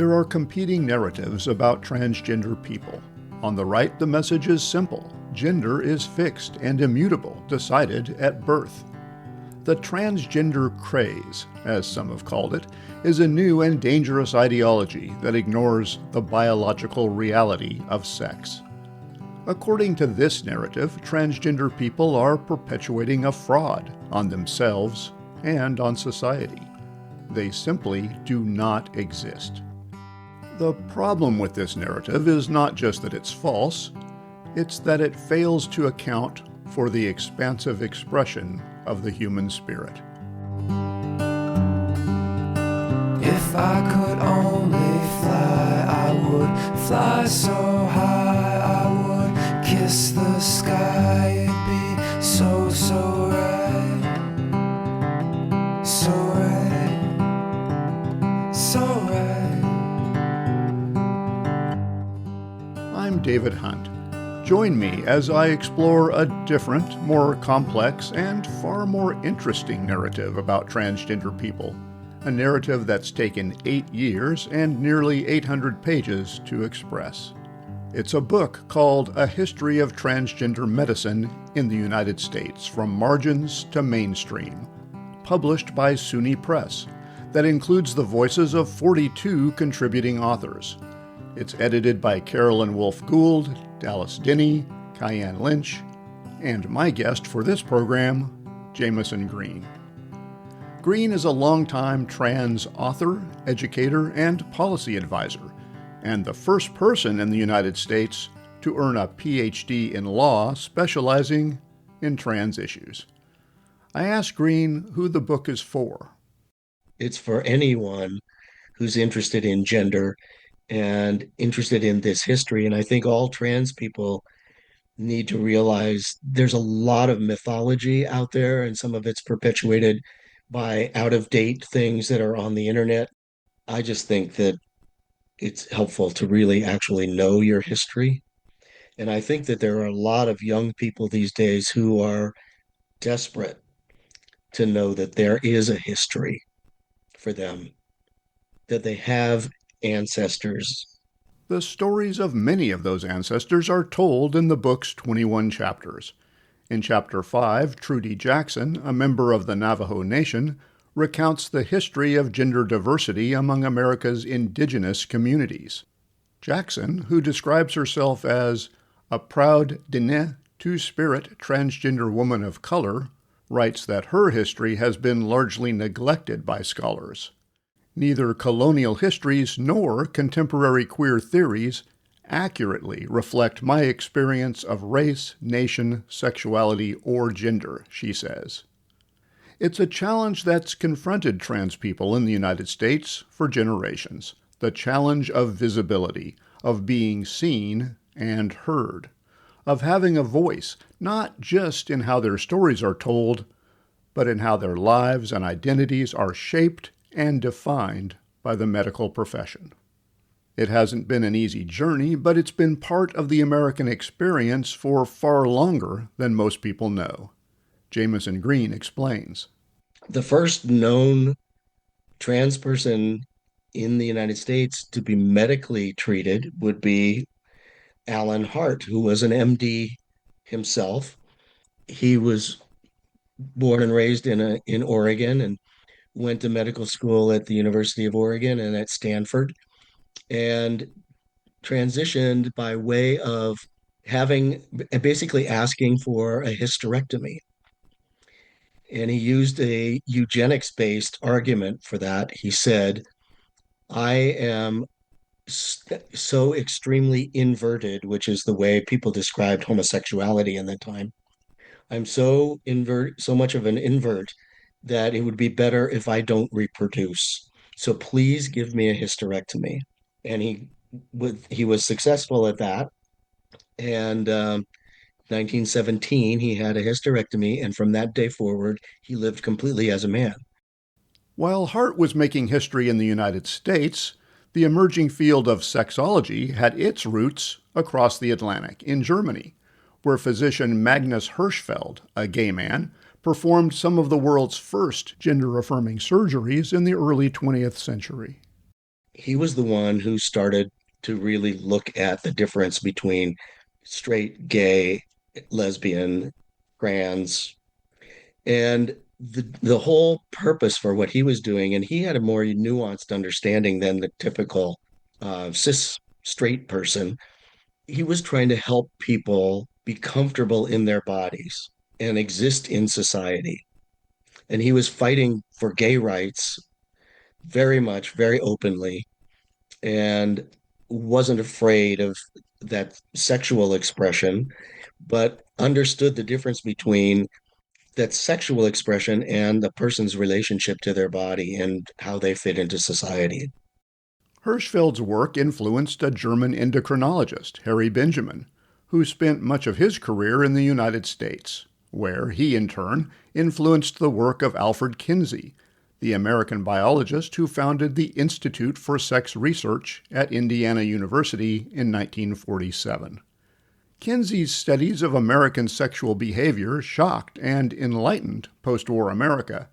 There are competing narratives about transgender people. On the right, the message is simple. Gender is fixed and immutable, decided at birth. The transgender craze, as some have called it, is a new and dangerous ideology that ignores the biological reality of sex. According to this narrative, transgender people are perpetuating a fraud on themselves and on society. They simply do not exist. The problem with this narrative is not just that it's false, it's that it fails to account for the expansive expression of the human spirit. If I could only fly, I would fly so high, I would kiss the sky, it'd be so, so right, so right, so right. I'm David Hunt. Join me as I explore a different, more complex, and far more interesting narrative about transgender people. A narrative that's taken 8 years and nearly 800 pages to express. It's a book called A History of Transgender Medicine in the United States, From Margins to Mainstream, published by SUNY Press, that includes the voices of 42 contributing authors. It's edited by Carolyn Wolfe Gould, Dallas Denny, Kyan Lynch, and my guest for this program, Jamison Green. Green is a longtime trans author, educator, and policy advisor, and the first person in the United States to earn a PhD in law specializing in trans issues. I asked Green who the book is for. It's for anyone who's interested in gender and interested in this history. And I think all trans people need to realize there's a lot of mythology out there, and some of it's perpetuated by out-of-date things that are on the internet. I just think that it's helpful to really actually know your history. And I think that there are a lot of young people these days who are desperate to know that there is a history for them, that they have ancestors. The stories of many of those ancestors are told in the book's 21 chapters. In Chapter 5, Trudy Jackson, a member of the Navajo Nation, recounts the history of gender diversity among America's indigenous communities. Jackson, who describes herself as a proud Diné, two-spirit transgender woman of color, writes that her history has been largely neglected by scholars. Neither colonial histories nor contemporary queer theories accurately reflect my experience of race, nation, sexuality, or gender, she says. It's a challenge that's confronted trans people in the United States for generations, the challenge of visibility, of being seen and heard, of having a voice, not just in how their stories are told, but in how their lives and identities are shaped and defined by the medical profession. It hasn't been an easy journey, but it's been part of the American experience for far longer than most people know. Jamison Green explains. The first known trans person in the United States to be medically treated would be Alan Hart, who was an MD himself. He was born and raised in Oregon and went to medical school at the University of Oregon and at Stanford, and transitioned by way of basically asking for a hysterectomy. And he used a eugenics-based argument for that. He said, I am so extremely inverted, which is the way people described homosexuality in that time. I'm so much of an invert that it would be better if I don't reproduce. So please give me a hysterectomy. And he was successful at that. And 1917, he had a hysterectomy. And from that day forward, he lived completely as a man. While Hart was making history in the United States, the emerging field of sexology had its roots across the Atlantic in Germany, where physician Magnus Hirschfeld, a gay man, performed some of the world's first gender-affirming surgeries in the early 20th century. he was the one who started to really look at the difference between straight, gay, lesbian, trans, and the whole purpose for what he was doing. And he had a more nuanced understanding than the typical cis straight person. He was trying to help people be comfortable in their bodies and exist in society. And he was fighting for gay rights very much, very openly, and wasn't afraid of that sexual expression, but understood the difference between that sexual expression and the person's relationship to their body and how they fit into society. Hirschfeld's work influenced a German endocrinologist, Harry Benjamin, who spent much of his career in the United States, where he, in turn, influenced the work of Alfred Kinsey, the American biologist who founded the Institute for Sex Research at Indiana University in 1947. Kinsey's studies of American sexual behavior shocked and enlightened post-war America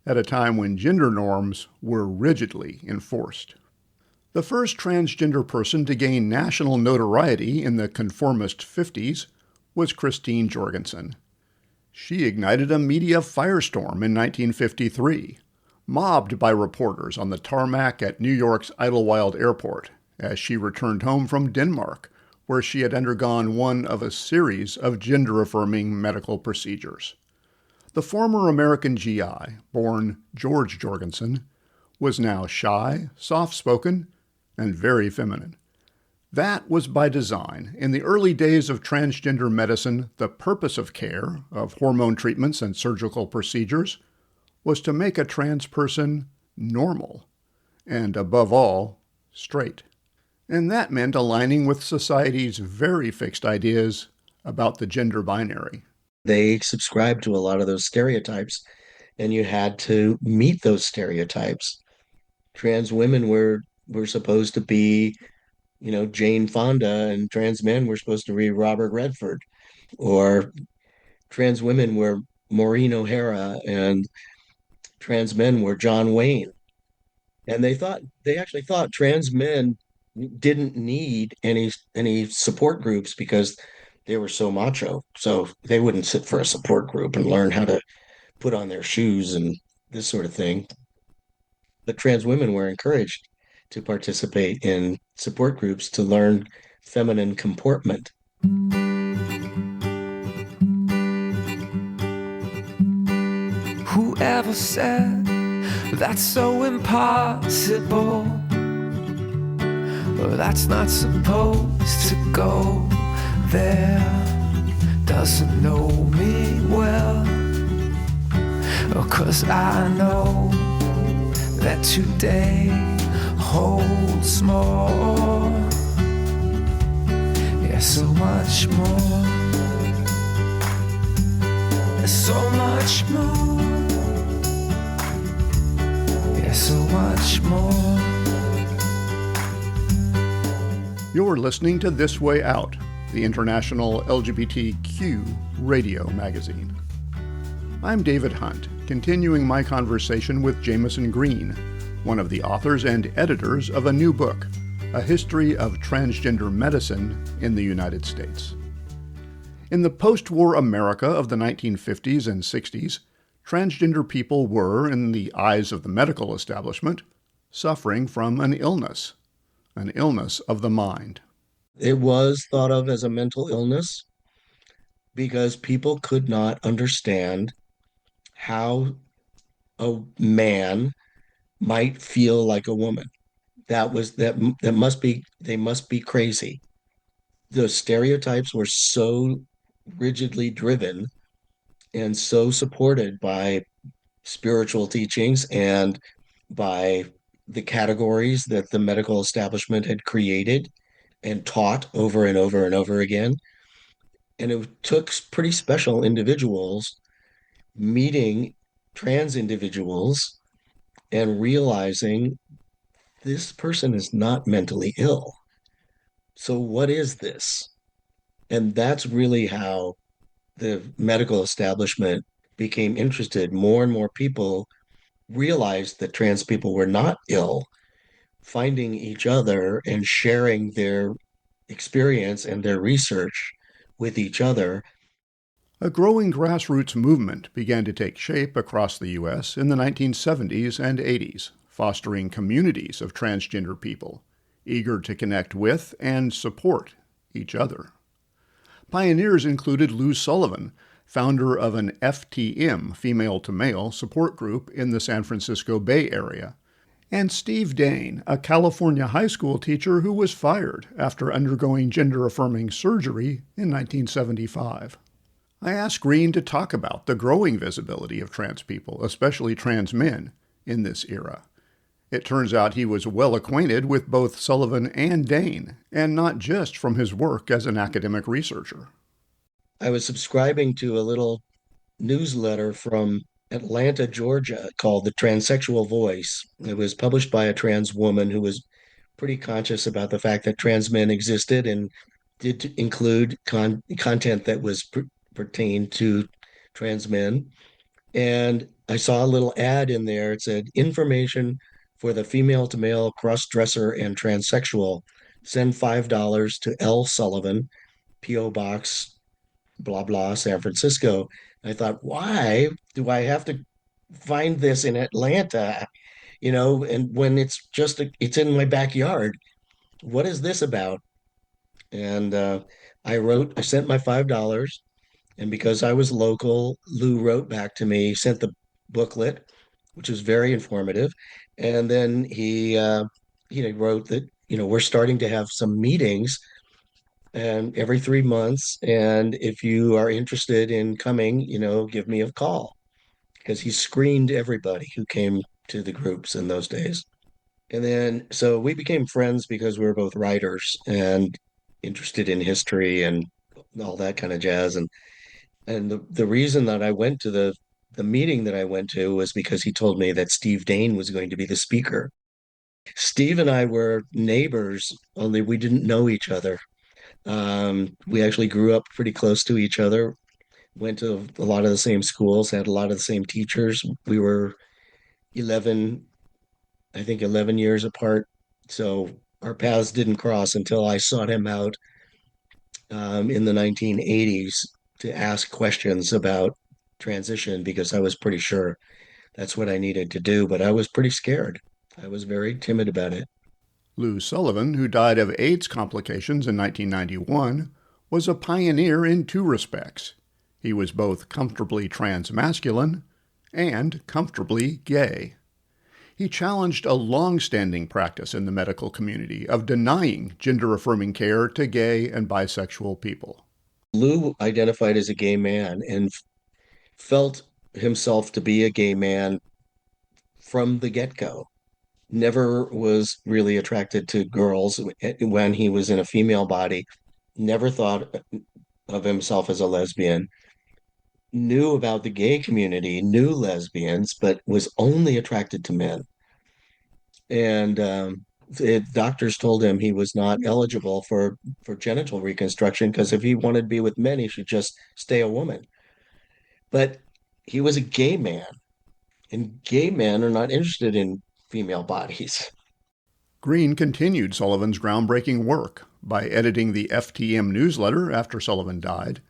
at a time when gender norms were rigidly enforced. The first transgender person to gain national notoriety in the conformist 50s was Christine Jorgensen. She ignited a media firestorm in 1953, mobbed by reporters on the tarmac at New York's Idlewild Airport as she returned home from Denmark, where she had undergone one of a series of gender-affirming medical procedures. The former American GI, born George Jorgensen, was now shy, soft-spoken, and very feminine. That was by design. In the early days of transgender medicine, the purpose of care, of hormone treatments and surgical procedures, was to make a trans person normal, and above all, straight. And that meant aligning with society's very fixed ideas about the gender binary. They subscribed to a lot of those stereotypes, and you had to meet those stereotypes. Trans women were supposed to be, Jane Fonda, and trans men were supposed to be Robert Redford, or trans women were Maureen O'Hara, and trans men were John Wayne. And they actually thought trans men didn't need any support groups because they were so macho. So they wouldn't sit for a support group and learn how to put on their shoes and this sort of thing. But trans women were encouraged to participate in support groups to learn feminine comportment. Whoever said that's so impossible? That's not supposed to go there. Doesn't know me well, 'cause I know that today holds more. Yeah, so much more. So much more. Yeah, so much more. You're listening to This Way Out, the International LGBTQ Radio Magazine. I'm David Hunt, continuing my conversation with Jamison Green, one of the authors and editors of a new book, A History of Transgender Medicine in the United States. In the post-war America of the 1950s and 60s, transgender people were, in the eyes of the medical establishment, suffering from an illness of the mind. It was thought of as a mental illness because people could not understand how a man might feel like a woman. That must be, they must be crazy. The stereotypes were so rigidly driven and so supported by spiritual teachings and by the categories that the medical establishment had created and taught over and over and over again. And it took pretty special individuals meeting trans individuals and realizing this person is not mentally ill. So what is this? And that's really how the medical establishment became interested. More and more people realized that trans people were not ill finding each other and sharing their experience and their research with each other. A growing grassroots movement began to take shape across the U.S. in the 1970s and 80s, fostering communities of transgender people, eager to connect with and support each other. Pioneers included Lou Sullivan, founder of an FTM, female-to-male, support group in the San Francisco Bay Area, and Steve Dane, a California high school teacher who was fired after undergoing gender-affirming surgery in 1975. I asked Green to talk about the growing visibility of trans people, especially trans men, in this era. It turns out he was well acquainted with both Sullivan and Dane, and not just from his work as an academic researcher. I was subscribing to a little newsletter from Atlanta, Georgia, called The Transsexual Voice. It was published by a trans woman who was pretty conscious about the fact that trans men existed and did include content that was pertained to trans men. And I saw a little ad in there. It said, information for the female to male cross-dresser and transsexual. Send $5 to L. Sullivan, P.O. Box, blah, blah, San Francisco. I thought, why do I have to find this in Atlanta? And when it's in my backyard. What is this about? And I sent my $5. And because I was local, Lou wrote back to me, sent the booklet, which was very informative. And then he wrote that, we're starting to have some meetings and every 3 months. And if you are interested in coming, give me a call, because he screened everybody who came to the groups in those days. And then, so we became friends because we were both writers and interested in history and all that kind of jazz. And the reason that I went to the meeting that I went to was because he told me that Steve Dane was going to be the speaker. Steve and I were neighbors, only we didn't know each other. We actually grew up pretty close to each other, went to a lot of the same schools, had a lot of the same teachers. We were 11, I think 11 years apart. So our paths didn't cross until I sought him out in the 1980s to ask questions about transition, because I was pretty sure that's what I needed to do, but I was pretty scared. I was very timid about it. Lou Sullivan, who died of AIDS complications in 1991, was a pioneer in two respects. He was both comfortably transmasculine and comfortably gay. He challenged a long-standing practice in the medical community of denying gender-affirming care to gay and bisexual people. Lou identified as a gay man and felt himself to be a gay man from the get-go. Never was really attracted to girls when he was in a female body. Never thought of himself as a lesbian. Knew about the gay community, knew lesbians, but was only attracted to men. And doctors told him he was not eligible for genital reconstruction, because if he wanted to be with men, he should just stay a woman. But he was a gay man, and gay men are not interested in female bodies. Green continued Sullivan's groundbreaking work by editing the FTM newsletter after Sullivan died,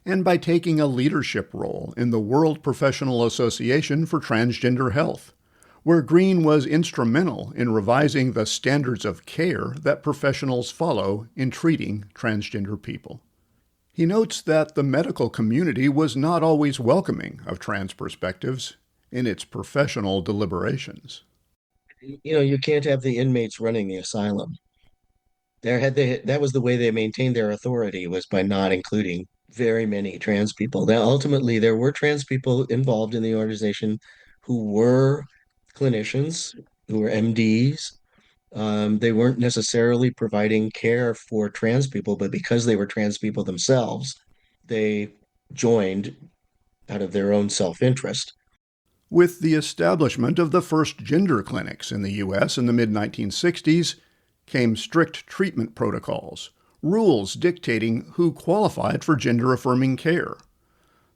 and by taking a leadership role in the World Professional Association for Transgender Health, where Green was instrumental in revising the standards of care that professionals follow in treating transgender people. He notes that the medical community was not always welcoming of trans perspectives in its professional deliberations. You can't have the inmates running the asylum. That was the way they maintained their authority, was by not including very many trans people. Now, ultimately, there were trans people involved in the organization who were clinicians, who were MDs. They weren't necessarily providing care for trans people, but because they were trans people themselves, they joined out of their own self-interest. With the establishment of the first gender clinics in the U.S. in the mid-1960s came strict treatment protocols, rules dictating who qualified for gender-affirming care.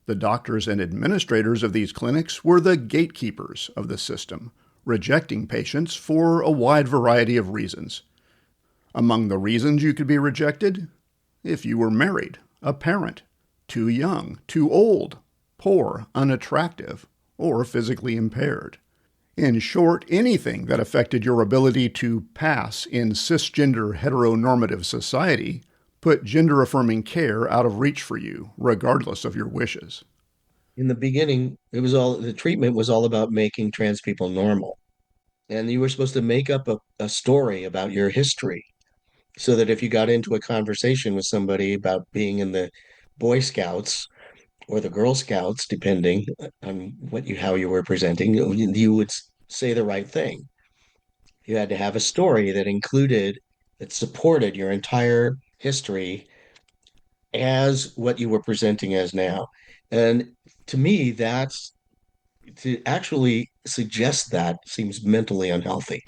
The doctors and administrators of these clinics were the gatekeepers of the system, rejecting patients for a wide variety of reasons. Among the reasons you could be rejected, if you were married, a parent, too young, too old, poor, unattractive, or physically impaired. In short, anything that affected your ability to pass in cisgender heteronormative society put gender-affirming care out of reach for you, regardless of your wishes. In the beginning, the treatment was all about making trans people normal. And you were supposed to make up a story about your history so that if you got into a conversation with somebody about being in the Boy Scouts or the Girl Scouts, depending on how you were presenting, you would say the right thing. You had to have a story that supported your entire history as what you were presenting as now. And to me, to actually suggest that seems mentally unhealthy.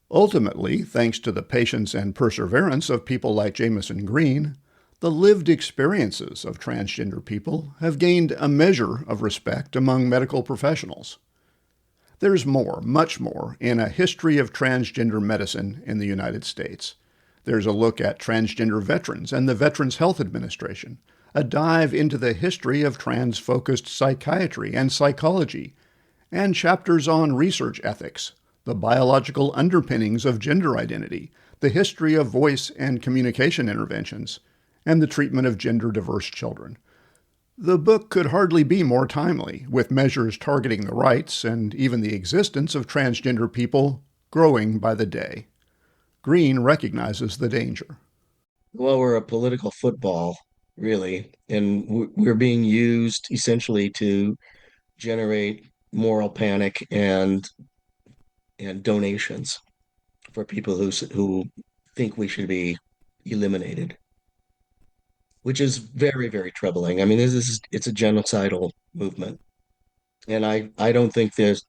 Ultimately, thanks to the patience and perseverance of people like Jamison Green, the lived experiences of transgender people have gained a measure of respect among medical professionals. There's more, much more, in A History of Transgender Medicine in the United States. There's a look at transgender veterans and the Veterans Health Administration, a dive into the history of trans-focused psychiatry and psychology, and chapters on research ethics, the biological underpinnings of gender identity, the history of voice and communication interventions, and the treatment of gender-diverse children. The book could hardly be more timely, with measures targeting the rights and even the existence of transgender people growing by the day. Green recognizes the danger. Well, we're a political football, really, and we're being used essentially to generate moral panic and donations for people who think we should be eliminated, which is very, very troubling. I mean, it's a genocidal movement, and I don't think that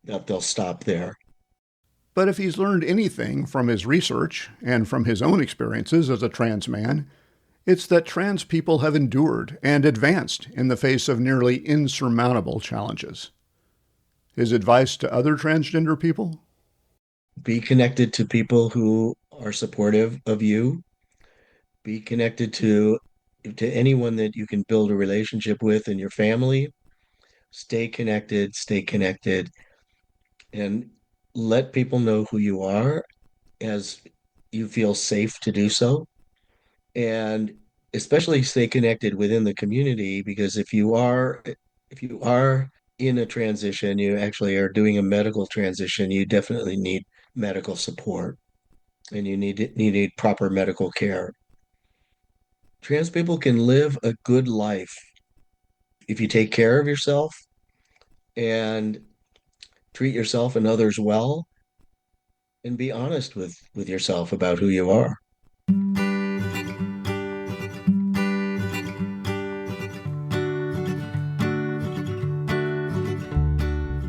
they'll stop there. But if he's learned anything from his research and from his own experiences as a trans man, it's that trans people have endured and advanced in the face of nearly insurmountable challenges. His advice to other transgender people? Be connected to people who are supportive of you. Be connected to anyone that you can build a relationship with in your family. Stay connected, and let people know who you are as you feel safe to do so. And especially stay connected within the community, because if you are in a transition, you actually are doing a medical transition, you definitely need medical support and you need proper medical care. Trans people can live a good life if you take care of yourself and treat yourself and others well, and be honest with yourself about who you are.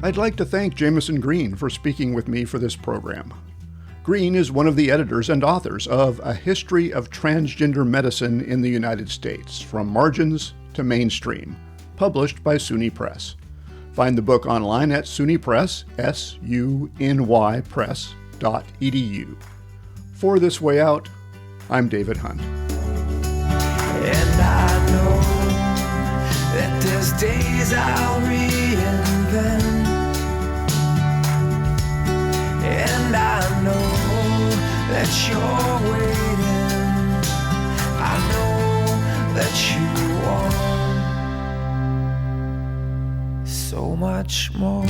I'd like to thank Jamison Green for speaking with me for this program. Green is one of the editors and authors of A History of Transgender Medicine in the United States, From Margins to Mainstream, published by SUNY Press. Find the book online at SUNY Press, SUNY Press.edu. For This Way Out, I'm David Hunt. And I know that there's days I'll reinvent. And I know that you're waiting. I know that you want so much more.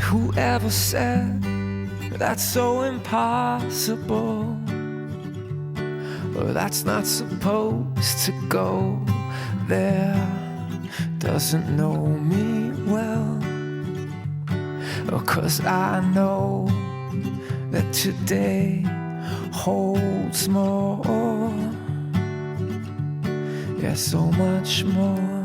Whoever said that's so impossible, or that's not supposed to go there, doesn't know me well. 'Cause I know that today holds more, yeah, so much more.